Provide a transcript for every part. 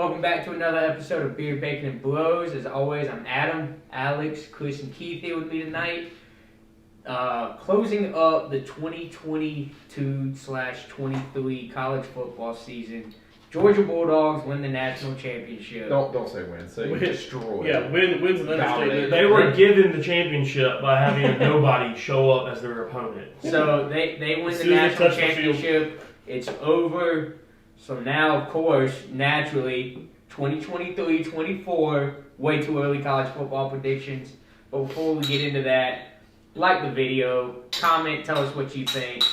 Welcome back to another episode of Beer, Bacon, and Bros. As always, I'm Adam, Alex, Chris, and Keith here with me tonight. Closing up the 2022/23 college football season. Georgia Bulldogs win the national championship. Don't say win. Say destroy. Yeah, wins an understatement. They were given the championship by having a nobody show up as their opponent. So they win the national championship. It's over. So now, of course, naturally, 2023-24, way too early college football predictions. But before we get into that, like the video, comment, tell us what you think,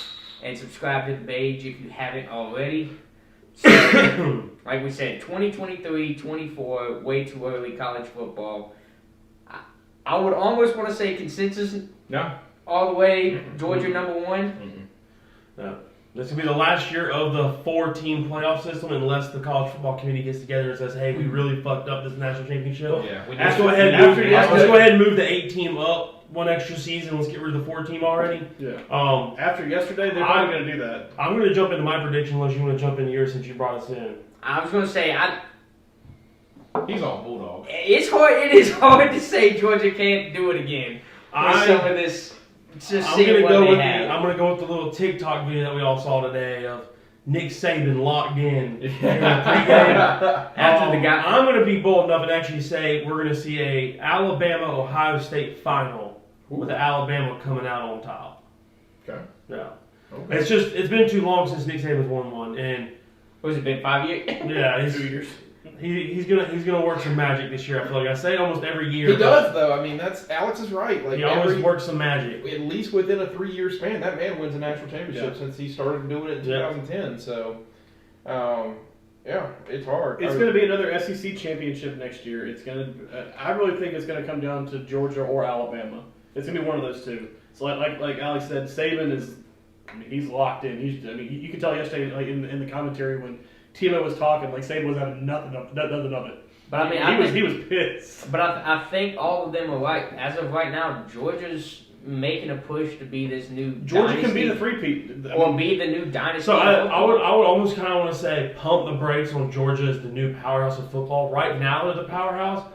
and subscribe to the page if you haven't already. So, like we said, 2023-24, way too early college football. I would almost want to say consensus. No. All the way, Georgia number one. No. This will be the last year of the 4-team playoff system unless the college football committee gets together and says, hey, we really fucked up this national championship. Yeah. Let's go ahead and move the 8-team up one extra season. Let's get rid of the 4-team already. Yeah. After yesterday, they're probably going to do that. I'm going to jump into my prediction unless you want to jump into yours since you brought us in. I was going to say, he's on Bulldog. It is hard to say Georgia can't do it again. Some of this. I'm gonna go with the little TikTok video that we all saw today of Nick Saban locked in. After the guy, I'm gonna be bold enough and actually say we're gonna see a Alabama-Ohio State final with Alabama coming out on top. Okay. Yeah. Okay. It's been too long since Nick Saban's won one, and what has it been, 5 years? Yeah, 2 years. He's gonna work some magic this year. I feel like I say it almost every year. He does though. I mean, that's Alex is right. Like he always works some magic. At least within a 3-year span, that man wins a national championship since he started doing it in 2010. So, yeah, it's hard. It's going to be another SEC championship next year. It's going to. I really think it's going to come down to Georgia or Alabama. It's going to be one of those two. So, like Alex said, Saban is. I mean, he's locked in. You can tell yesterday, like in the commentary when Timo was talking, like Saban was having nothing of it. But I mean, he was pissed. But I think all of them are right. As of right now, Georgia's making a push to be this new Georgia dynasty, can be the three-peat. Or be the new dynasty. So I would almost kind of want to say pump the brakes on Georgia as the new powerhouse of football. Right now they're the powerhouse.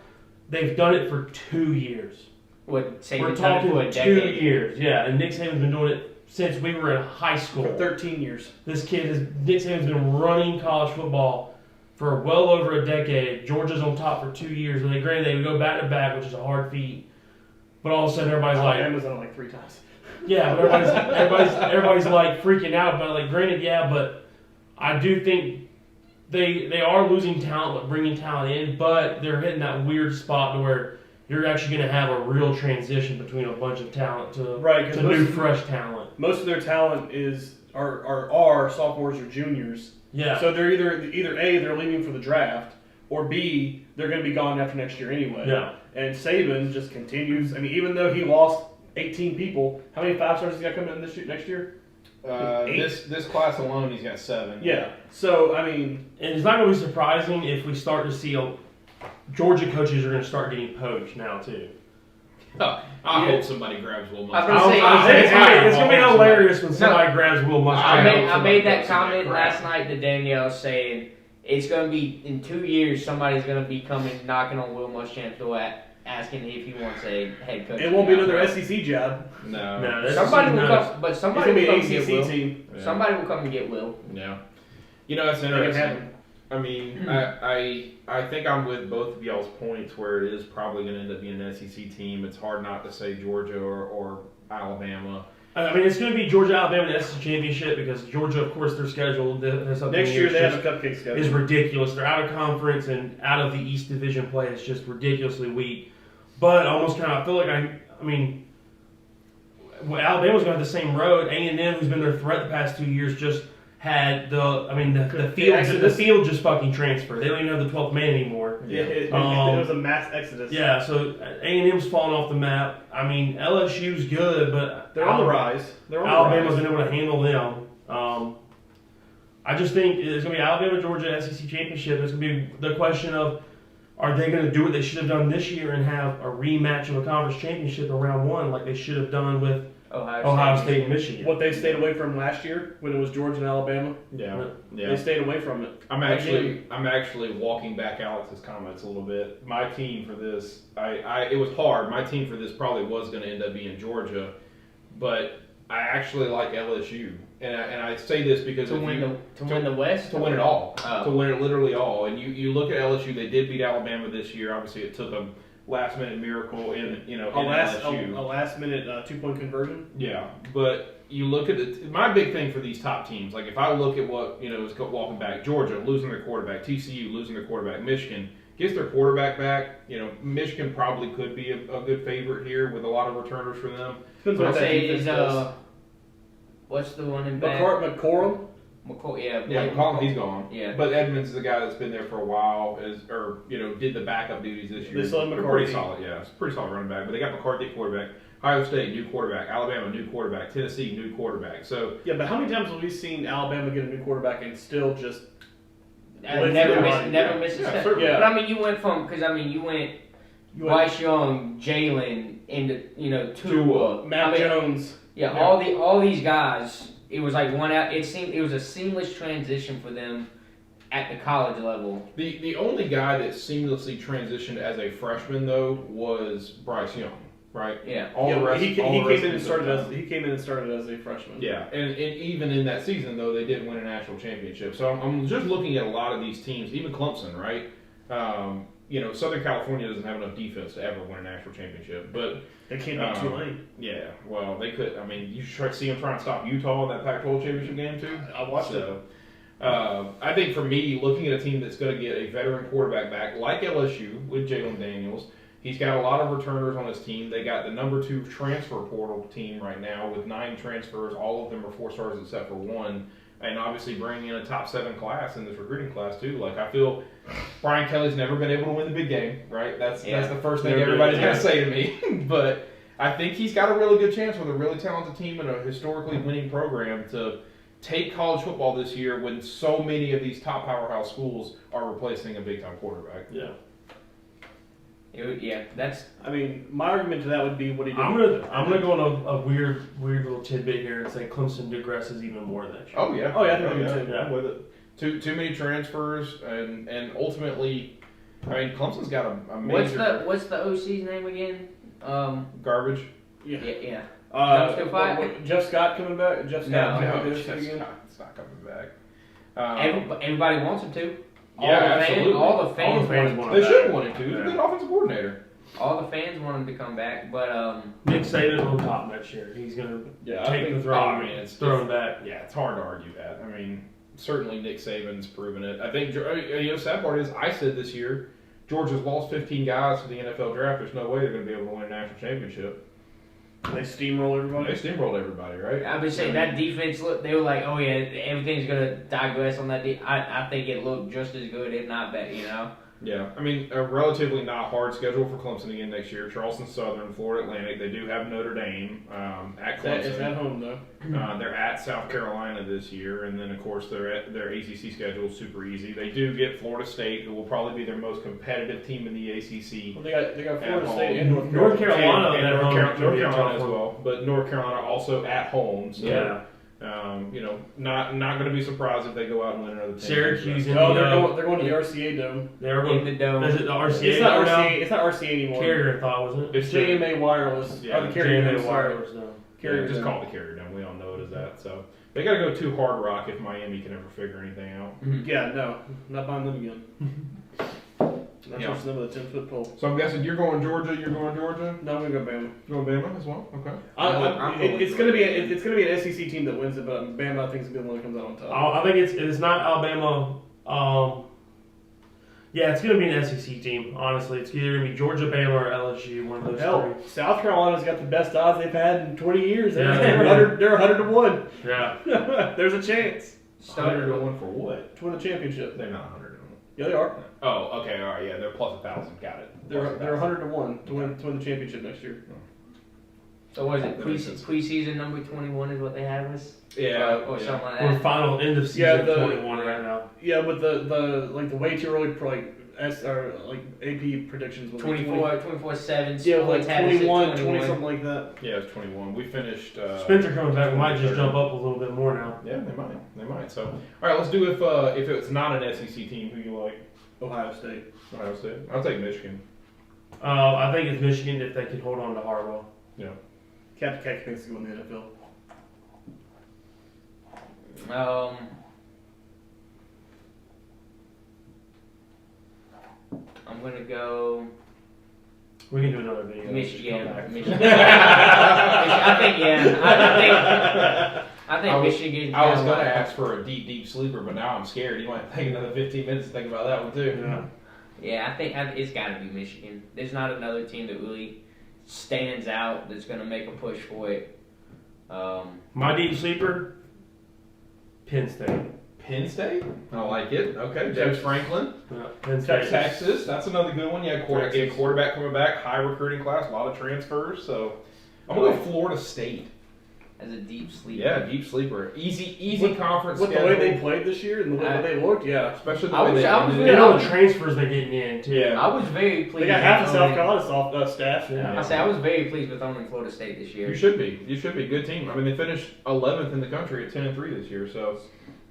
They've done it for 2 years. We're talking for a 2 decade. years. Yeah, and Nick Saban's been doing it since we were in high school. For 13 years. Nick Saban's been running college football for well over a decade. Georgia's on top for 2 years. And granted, they would go back to back, which is a hard feat. But all of a sudden, everybody's like, Amazon like 3 times. Yeah, but everybody's like freaking out about it. Like, granted, yeah, but I do think they are losing talent, but bringing talent in. But they're hitting that weird spot to where you're actually going to have a real transition between a bunch of talent to new, fresh talent. Most of their talent are sophomores or juniors. Yeah. So they're either A, they're leaving for the draft, or B, they're going to be gone after next year anyway. Yeah. And Saban just continues. I mean, even though he lost 18 people, how many 5-stars has he got coming in next year? This class alone, he's got 7. Yeah. So I mean, and it's not going to be surprising if we start to see Georgia coaches are going to start getting poached now too. I hope somebody grabs Will Muschamp. It's going to be hilarious when somebody grabs Will Muschamp. I made that comment last night to Danielle saying it's going to be in 2 years somebody's going to be coming knocking on Will Muschamp's door asking if he wants a head coach. It won't be another SEC job. No. Somebody will come, but somebody will come and get Will. Team. Yeah. Somebody will come and get Will. Yeah. You know, it's interesting. I mean, I think I'm with both of y'all's points where it is probably going to end up being an SEC team. It's hard not to say Georgia or Alabama. I mean, it's going to be Georgia, Alabama in the SEC championship because Georgia, of course, their schedule next year they have a cupcake schedule. Is ridiculous. They're out of conference and out of the East Division play. It's just ridiculously weak. But almost kind of, I feel like Alabama's going to have the same road. A&M, who's been their threat the past 2 years, just had the field just fucking transferred. They don't even have the 12th man anymore. Yeah, it was a mass exodus. Yeah, so A&M's falling off the map. I mean, LSU's good, but they're on the rise. Alabama's been able to handle them. I just think it's going to be Alabama, Georgia, SEC championship. It's going to be the question of, are they going to do what they should have done this year and have a rematch of a conference championship in round 1 like they should have done with Ohio State and Michigan. What they stayed away from last year when it was Georgia and Alabama. Yeah. They stayed away from it. I'm actually walking back Alex's comments a little bit. My team for this, it was hard. My team for this probably was going to end up being Georgia, but I actually like LSU, and I say this because to win the West, to win it all, Oh. to win it literally all. And you look at LSU; they did beat Alabama this year. Obviously, it took a last-minute miracle in LSU. A last-minute 2-point conversion. Yeah, but you look at my big thing for these top teams. Like if I look at what is walking back, Georgia losing their quarterback, TCU losing their quarterback, Michigan gets their quarterback back. Michigan probably could be a good favorite here with a lot of returners for them. Depends I'd what that say defense is does. what's the one in back? McCorum. Yeah, Yeah, McCollum, he's gone. Yeah. But Edmonds is the guy that's been there for a while, did the backup duties this year. They still have They're McCarthy. pretty solid, yeah. It's a pretty solid running back. But they got McCarthy at quarterback. Ohio State, new quarterback. Alabama, new quarterback. Tennessee, new quarterback. So Yeah, but how many times have we seen Alabama get a new quarterback and still just never miss a Yeah, step. certainly. Yeah. But I mean, you went Bryce Young, Jalen, into Tua, Matt Jones? Yeah, all these guys. It was like one out. It was a seamless transition for them at the college level. the only guy that seamlessly transitioned as a freshman though was Bryce Young, right? Yeah. He came in and started as a freshman. Yeah, and even in that season though, they didn't win a national championship. So I'm just looking at a lot of these teams, even Clemson, right? Southern California doesn't have enough defense to ever win a national championship, but They can't beat Tulane. yeah, well, they could. I mean, you should see them trying to stop Utah in that Pac-12 championship game too. I watched it. I think for me, looking at a team that's going to get a veteran quarterback back, like LSU with Jalen Daniels, he's got a lot of returners on his team. They got the number 2 transfer portal team right now with 9 transfers. All of them are 4 stars except for one. And obviously bringing in a top 7 class in this recruiting class too. Like I feel Brian Kelly's never been able to win the big game, right? That's the first thing everybody's going to say to me. But I think he's got a really good chance with a really talented team and a historically winning program to take college football this year when so many of these top powerhouse schools are replacing a big-time quarterback. Yeah. That's. I mean, my argument to that would be what he did. I'm gonna go on a weird little tidbit here and say Clemson digresses even more next year. Oh yeah. I think so too. Yeah, with it. Too many transfers and ultimately, I mean, Clemson's got a major. What's the OC's name again? Garbage. Yeah. Still Jeff Scott coming back. Jeff Scott. No, Again? it's not coming back. Everybody wants him to. Absolutely. All the fans want They should want him to. He's a good offensive coordinator. All the fans want him to come back, but Nick Saban on top next year. He's gonna take the throne. It's throw him back. Yeah, it's hard to argue that. I mean, certainly Nick Saban's proven it. I think sad part is I said this year Georgia's lost 15 guys to the NFL draft. There's no way they're going to be able to win a national championship. They steamroll everybody. They steamrolled everybody, right? I've been saying that defense. Look, they were like, "Oh yeah, everything's gonna digress on that." I think it looked just as good, if not better. Yeah, I mean, a relatively not hard schedule for Clemson again next year. Charleston Southern, Florida Atlantic. They do have Notre Dame at Clemson. It's at home though. They're at South Carolina this year, and then of course their ACC schedule is super easy. They do get Florida State, who will probably be their most competitive team in the ACC. Well, they got Florida home. State and North Carolina. And at home North could be a Carolina tough as one. well, but North Carolina also at home. So, Yeah. Not going to be surprised if they go out and win another 10 Syracuse. No, they're going to the RCA Dome. They're In going. the dome. Is it the RCA? It's not now? RCA. It's not RCA anymore. Carrier thought, wasn't it? It's JMA Wireless. Yeah, the Carrier JMA Dome, sorry. Wireless now. Carrier just Dome. call it the Carrier Dome. We all know it as that. So they got to go too hard rock if Miami can ever figure anything out. Yeah, no, not buying them again. Not Yeah. touching them with a 10-foot pole. So I'm guessing you're going Georgia. You're going Georgia. No, I'm gonna go Bama. You're going Bama as well. Okay. I'm going It's gonna be an SEC team that wins it, but Bama I think is gonna be the one that comes out on top. I think it's not Alabama. Yeah, it's going to be an SEC team, honestly. It's either going to be Georgia, Bama, or LSU, one of those Hell, three. South Carolina's got the best odds they've had in 20 years. Yeah, They're 100 to 1. Yeah. There's a chance 100 to 1 for what? to win a championship. They're not 100 to 1. Yeah, they are. Oh, okay, all right, yeah, they're plus 1,000. Got it. They're 100 to 1 to win the championship next year. So what is it? That makes sense. Preseason number 21 is what they have us. Yeah, Or something like We're that. final end of season 21 right now. Yeah, but the way too early, like AP predictions was 24/7. Yeah, like Sports had us at 20 something like that. Yeah, it's 21. We finished. Spencer coming back might just jump up a little bit more now. Yeah, they might. So, all right, let's do if it's not an SEC team, who you like? Ohio State. Ohio State. I'll take Michigan. I think it's Michigan if they can hold on to Harbaugh. Captain Keck thinks to go in the NFL. I'm gonna go We can do another video. Michigan. Just come back. Michigan. I think Michigan. I was going to ask for a deep sleeper, but now I'm scared. You might take another 15 minutes to think about that one too. Yeah. Yeah, I think it's got to be Michigan. There's not another team that really stands out that's going to make a push for it. My deep sleeper, Penn State. Penn State? I like it. Okay, James Franklin. Yeah, Penn State. Texas. That's another good one. Yeah, quarterback coming back. High recruiting class. A lot of transfers. So I'm going to go Florida State. As a deep sleeper. Yeah, deep sleeper. Easy conference With schedule. the way they played this year and the way they looked, yeah. Especially the I way was- they I was ended really- it. You know the transfers they're getting in too. Yeah. I was very pleased. They got half the with South owning- Carolina staff. Yeah. I was very pleased with owning Florida State this year. You should be. You should be. Good team. I mean, they finished 11th in the country at 10-3 this year. So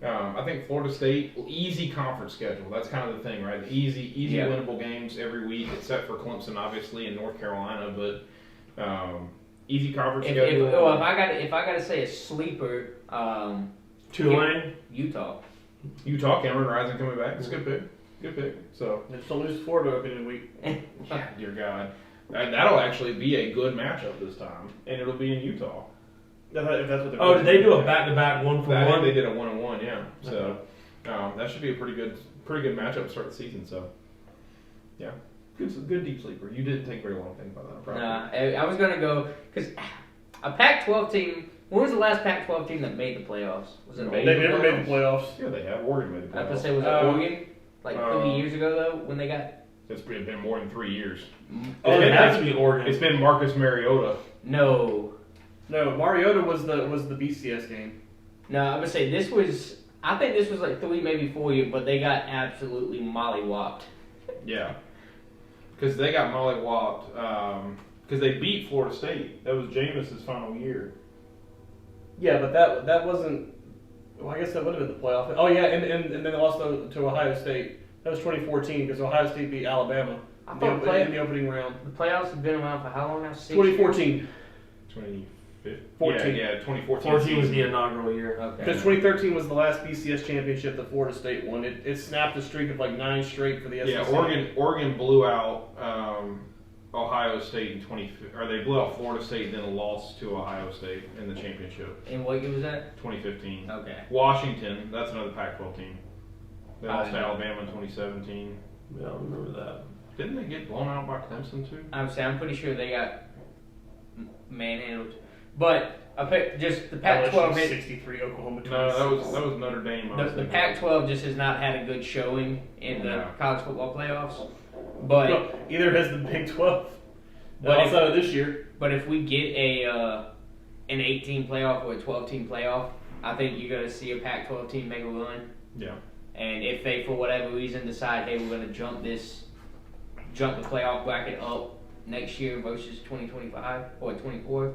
I think Florida State, easy conference schedule. That's kind of the thing, right? Easy Yeah. winnable games every week, except for Clemson, obviously, and North Carolina. But easy conference If schedule. I got to say a sleeper, Tulane. Utah. Utah, Cameron Rising coming back. It's a good pick. Good pick. So, They still lose to Florida opening week. yeah, dear God. That'll actually be a good matchup this time, and it'll be in Utah. If that's what they're Oh, did they do a back-to-back one for I think one? they did a 1-1, yeah. So that should be a pretty good matchup to start the season. So, yeah, good deep sleeper. You didn't take very long to think about that. Probably. Nah, I was gonna go because a Pac-12 team. When was the last Pac-12 team that made the playoffs? Was it Made They Oregon? never made the playoffs. Yeah, they have. Oregon made the I was gonna playoffs. say was it Oregon? Like 3 years ago though, when they got. It's been more than 3 years. Oh, it has to be Oregon. It's been Marcus Mariota. No, Mariota was the BCS game. I would say this was. I think this was like 3, maybe 4 years, but they got absolutely mollywopped. Yeah, because they got mollywopped. Because they beat Florida State. That was Jameis's final year. Yeah, but that wasn't. Well, I guess that would have been the playoff. Oh yeah, and then they lost to Ohio State. That was 2014 because Ohio State beat Alabama I in thought the opening round. the playoffs have been around for how long now? 6 2014. 2015. 14. Yeah, 2014. 14 was the season. inaugural year. Okay. Because 2013 was the last BCS championship that Florida State won. It snapped a streak of like 9 straight for the SEC. Yeah, Oregon blew out Ohio State in they blew out Florida State and then lost to Ohio State in the championship. And what year was that? 2015. Okay. Washington, that's another Pac-12 team. They I lost to know. Alabama in 2017. Yeah, I remember that. Didn't they get blown out by Clemson too? I'm pretty sure they got manhandled, but just the Pac-12. LSU 63, Oklahoma 26. No, that was Notre Dame. I was The thinking. Pac-12 just has not had a good showing in the Yeah. college football playoffs. But No, either has the Big 12. But outside of this year. if we get an 18 playoff or a 12-team playoff, I think you're going to see a Pac-12 team make a run. Yeah. And if they, for whatever reason, decide, hey, we're going to jump the playoff bracket up next year versus 2025 or 24,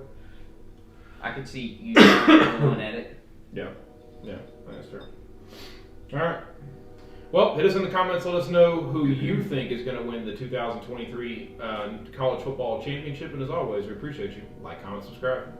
I could see you going at it. Yeah, that's fair. All right. Well, hit us in the comments. Let us know who you think is going to win the 2023 college football championship. And as always, we appreciate you. Like, comment, subscribe.